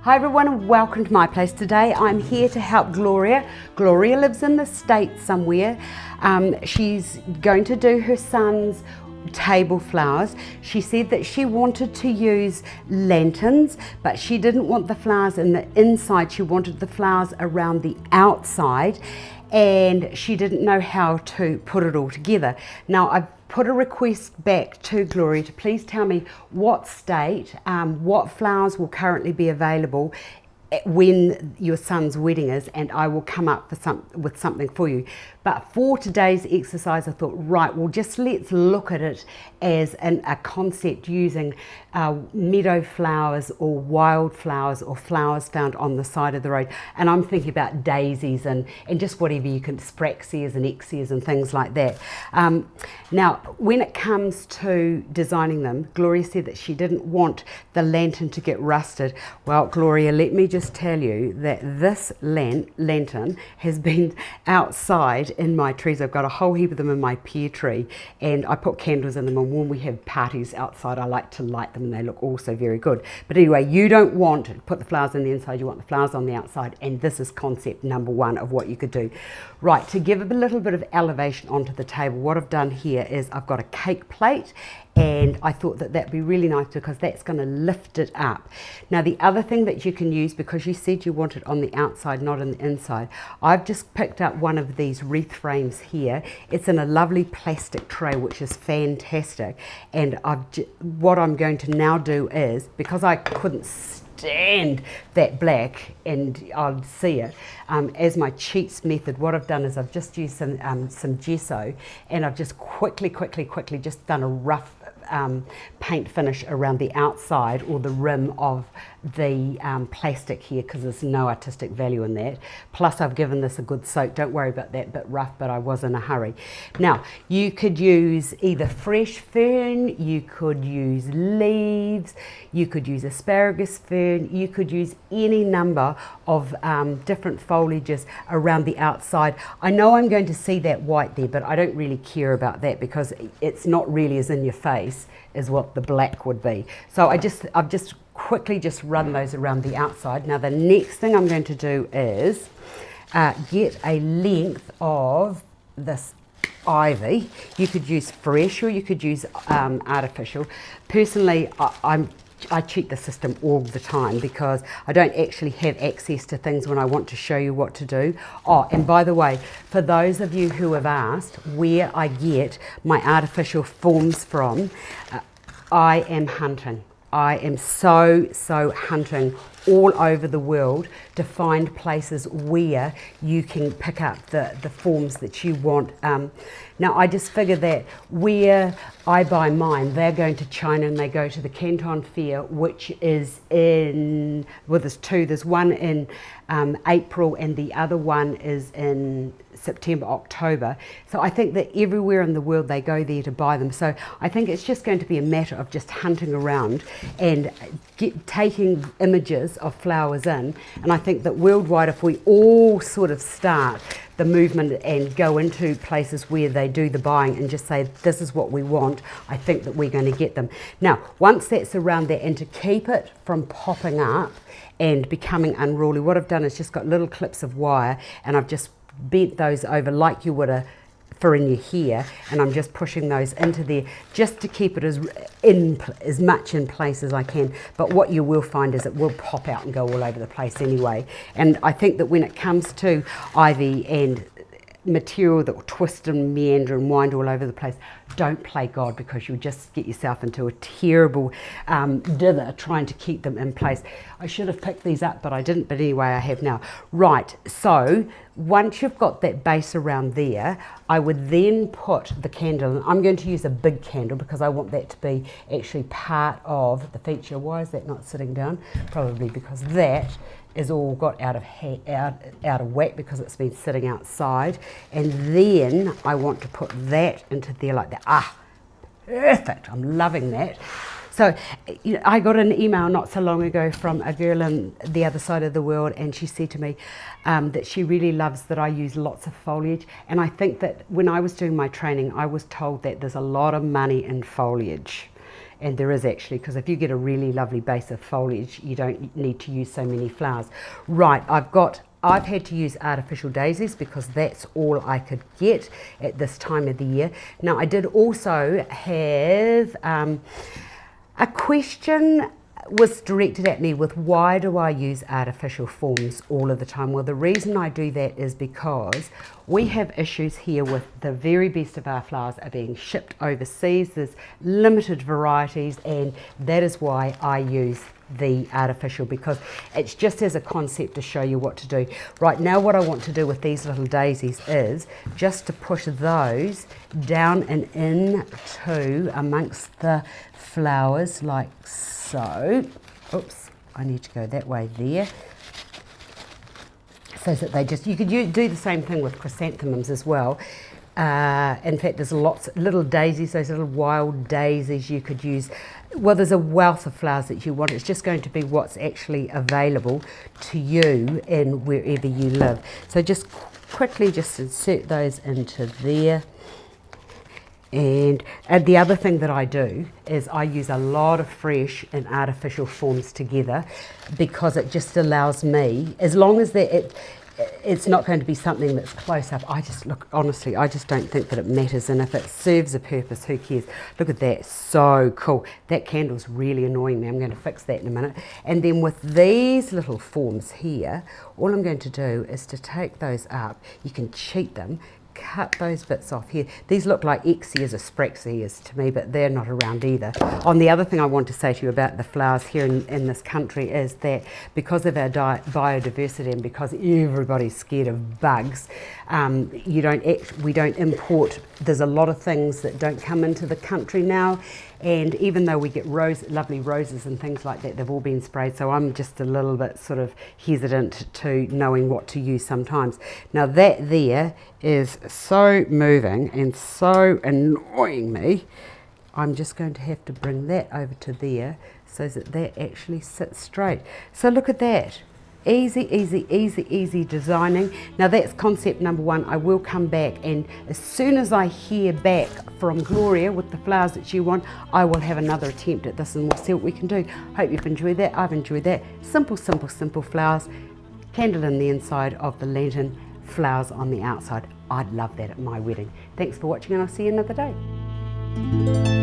Hi everyone and welcome to my place. Today I'm here to help Gloria. Gloria lives in the States somewhere. She's going to do her son's table flowers. She said that she wanted to use lanterns, but she didn't want the flowers in the inside. She wanted the flowers around the outside, and she didn't know how to put it all together. Now I've put a request back to Gloria to please tell me what state, what flowers will currently be available when your son's wedding is, and I will come up with something for you. But for today's exercise I thought, right, well just let's look at it as a concept using meadow flowers or wildflowers or flowers found on the side of the road. And I'm thinking about daisies and just whatever you can, spraxias and exias and things like that. Now when it comes to designing them, Gloria said that she didn't want the lantern to get rusted. Well, Gloria, let me just tell you that this lantern has been outside in my trees. I've got a whole heap of them in my pear tree, and I put candles in them, and when we have parties outside I like to light them and they look also very good. But anyway, you don't want to put the flowers on the inside, you want the flowers on the outside, and this is concept number one of what you could do. Right, to give a little bit of elevation onto the table, what I've done here is I've got a cake plate, and I thought that that'd be really nice because that's going to lift it up. Now the other thing that you can use, because you said you want it on the outside not on the inside, I've just picked up one of these wreath frames here. It's in a lovely plastic tray which is fantastic, and what I'm going to now do is, because I couldn't stand that black and I'd see it, as my cheats method, what I've done is I've just used some gesso, and I've just quickly just done a rough paint finish around the outside or the rim of the plastic here, because there's no artistic value in that. Plus I've given this a good soak. Don't worry about that bit rough, but I was in a hurry. Now you could use either fresh fern, you could use leaves, you could use asparagus fern, you could use any number of different foliages around the outside. I know I'm going to see that white there, but I don't really care about that because it's not really as in your face as what the black would be. So I've just quickly just run those around the outside. Now the next thing I'm going to do is get a length of this ivy. You could use fresh or you could use artificial. Personally, I cheat the system all the time because I don't actually have access to things when I want to show you what to do. Oh, and by the way, for those of you who have asked where I get my artificial forms from, I am hunting. I am so hunting all over the world to find places where you can pick up the forms that you want. Now I just figure that where I buy mine, they're going to China and they go to the Canton Fair, which is in, well there's two, there's one in April and the other one is in September, October. So I think that everywhere in the world they go there to buy them. So I think it's just going to be a matter of just hunting around and taking images of flowers in. And I think that worldwide, if we all sort of start the movement and go into places where they do the buying and just say this is what we want, I think that we're going to get them. Now once that's around there, and to keep it from popping up and becoming unruly, what I've done is just got little clips of wire and I've just bent those over like you would for in your hair, and I'm just pushing those into there just to keep it as much in place as I can. But what you will find is it will pop out and go all over the place anyway. And I think that when it comes to ivy and material that will twist and meander and wind all over the place, don't play God, because you'll just get yourself into a terrible dither trying to keep them in place. I should have picked these up but I didn't, but anyway I have now. Right, so once you've got that base around there, I would then put the candle, and I'm going to use a big candle because I want that to be actually part of the feature. Why is that not sitting down? Probably because that is all got out of whack because it's been sitting outside. And then I want to put that into there like that. Ah, perfect, I'm loving that. So I got an email not so long ago from a girl on the other side of the world, and she said to me that she really loves that I use lots of foliage. And I think that when I was doing my training, I was told that there's a lot of money in foliage. And there is actually, because if you get a really lovely base of foliage, you don't need to use so many flowers. Right, I've had to use artificial daisies because that's all I could get at this time of the year. Now, I did also have a question was directed at me with why do I use artificial forms all of the time? Well, the reason I do that is because we have issues here with the very best of our flowers are being shipped overseas. There's limited varieties, and that is why I use the artificial, because it's just as a concept to show you what to do. Right now, what I want to do with these little daisies is just to push those down and into amongst the flowers like so. Oops, I need to go that way there. So that they just, you could do the same thing with chrysanthemums as well. In fact, there's lots of little daisies, those little wild daisies you could use. Well, there's a wealth of flowers that you want. It's just going to be what's actually available to you in wherever you live. So just quickly just insert those into there. And the other thing that I do is I use a lot of fresh and artificial forms together, because it just allows me, as long as it's not going to be something that's close up. Honestly, I just don't think that it matters, and if it serves a purpose, who cares? Look at that, so cool. That candle's really annoying me. I'm going to fix that in a minute. And then with these little forms here, all I'm going to do is to take those up. You can cheat them. Cut those bits off here. These look like exias or spraxias to me, but they're not around either. The other thing I want to say to you about the flowers here in this country is that because of our biodiversity and because everybody's scared of bugs, we don't import. There's a lot of things that don't come into the country now, and even though we get lovely roses and things like that, they've all been sprayed, so I'm just a little bit sort of hesitant to knowing what to use sometimes. Now that there is so moving and so annoying me, I'm just going to have to bring that over to there so that that actually sits straight. So look at that. Easy, easy, easy, easy designing. Now that's concept number one. I will come back, and as soon as I hear back from Gloria with the flowers that you want, I will have another attempt at this and we'll see what we can do. Hope you've enjoyed that. I've enjoyed that. Simple, simple, simple flowers. Candle in the inside of the lantern, flowers on the outside. I'd love that at my wedding. Thanks for watching, and I'll see you another day.